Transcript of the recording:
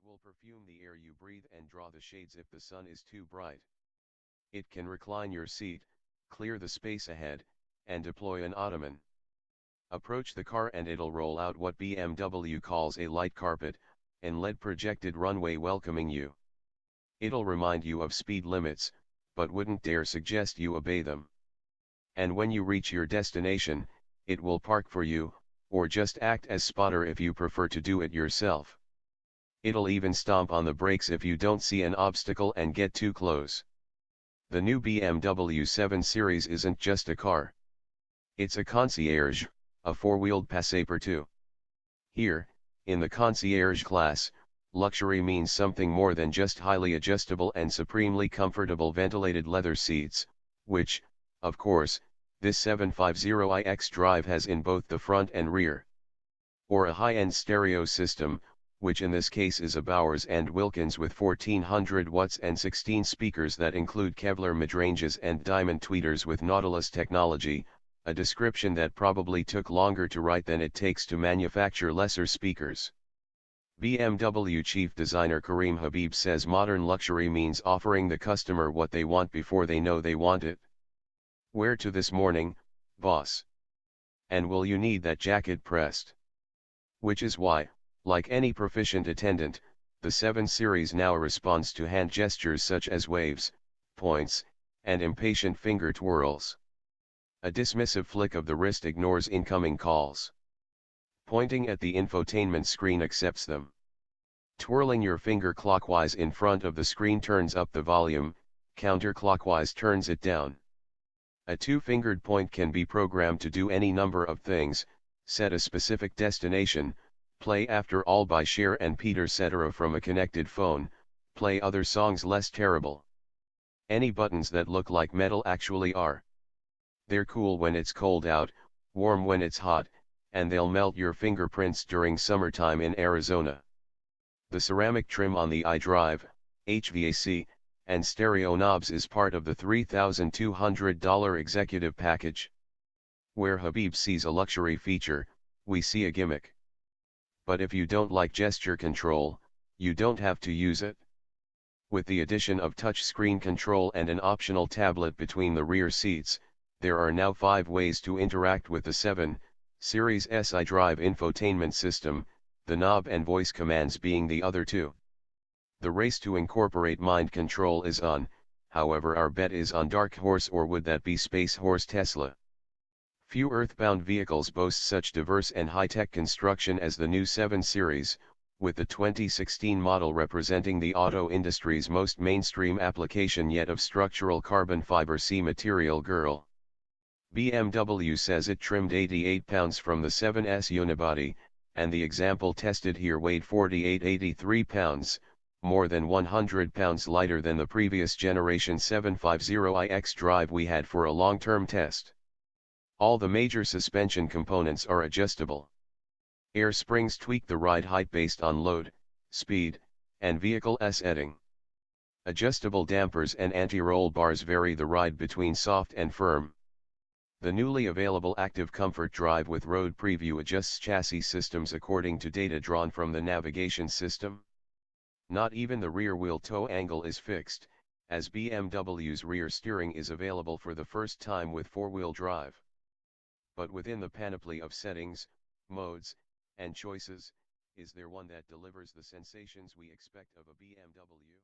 will perfume the air you breathe and draw the shades if the sun is too bright. It can recline your seat, clear the space ahead, and deploy an ottoman. Approach the car and it'll roll out what BMW calls a light carpet, and LED projected runway welcoming you. It'll remind you of speed limits, but wouldn't dare suggest you obey them. And when you reach your destination, it will park for you, or just act as spotter if you prefer to do it yourself. It'll even stomp on the brakes if you don't see an obstacle and get too close. The new BMW 7 Series isn't just a car. It's a concierge, a four-wheeled passepartout. Here, in the concierge class, luxury means something more than just highly adjustable and supremely comfortable ventilated leather seats, which, of course, this 750iX Drive has in both the front and rear. Or a high-end stereo system, which in this case is a Bowers & Wilkins with 1400 watts and 16 speakers that include Kevlar midranges and diamond tweeters with Nautilus technology, a description that probably took longer to write than it takes to manufacture lesser speakers. BMW chief designer Karim Habib says modern luxury means offering the customer what they want before they know they want it. Where to this morning, boss? And will you need that jacket pressed? Which is why, like any proficient attendant, the 7 Series now responds to hand gestures such as waves, points, and impatient finger twirls. A dismissive flick of the wrist ignores incoming calls. Pointing at the infotainment screen accepts them. Twirling your finger clockwise in front of the screen turns up the volume, counterclockwise turns it down. A two-fingered point can be programmed to do any number of things: set a specific destination, play After All by Cher and Peter Cetera from a connected phone, play other songs less terrible. Any buttons that look like metal actually are. They're cool when it's cold out, warm when it's hot, and they'll melt your fingerprints during summertime in Arizona. The ceramic trim on the iDrive, HVAC, and stereo knobs is part of the $3,200 executive package. Where Habib sees a luxury feature, we see a gimmick. But if you don't like gesture control, you don't have to use it. With the addition of touchscreen control and an optional tablet between the rear seats, there are now 5 ways to interact with the 7 Series iDrive infotainment system, the knob and voice commands being the other 2. The race to incorporate mind control is on, however our bet is on Dark Horse, or would that be Space Horse Tesla. Few earthbound vehicles boast such diverse and high-tech construction as the new 7 Series, with the 2016 model representing the auto industry's most mainstream application yet of structural carbon fiber C material girl. BMW says it trimmed 88 pounds from the 7's unibody, and the example tested here weighed 83 pounds, more than 100 pounds lighter than the previous generation 750iX Drive we had for a long-term test. All the major suspension components are adjustable. Air springs tweak the ride height based on load, speed, and vehicle setting. Adjustable dampers and anti-roll bars vary the ride between soft and firm. The newly available Active Comfort Drive with Road Preview adjusts chassis systems according to data drawn from the navigation system. Not even the rear wheel toe angle is fixed, as BMW's rear steering is available for the first time with 4-wheel drive. But within the panoply of settings, modes, and choices, is there one that delivers the sensations we expect of a BMW?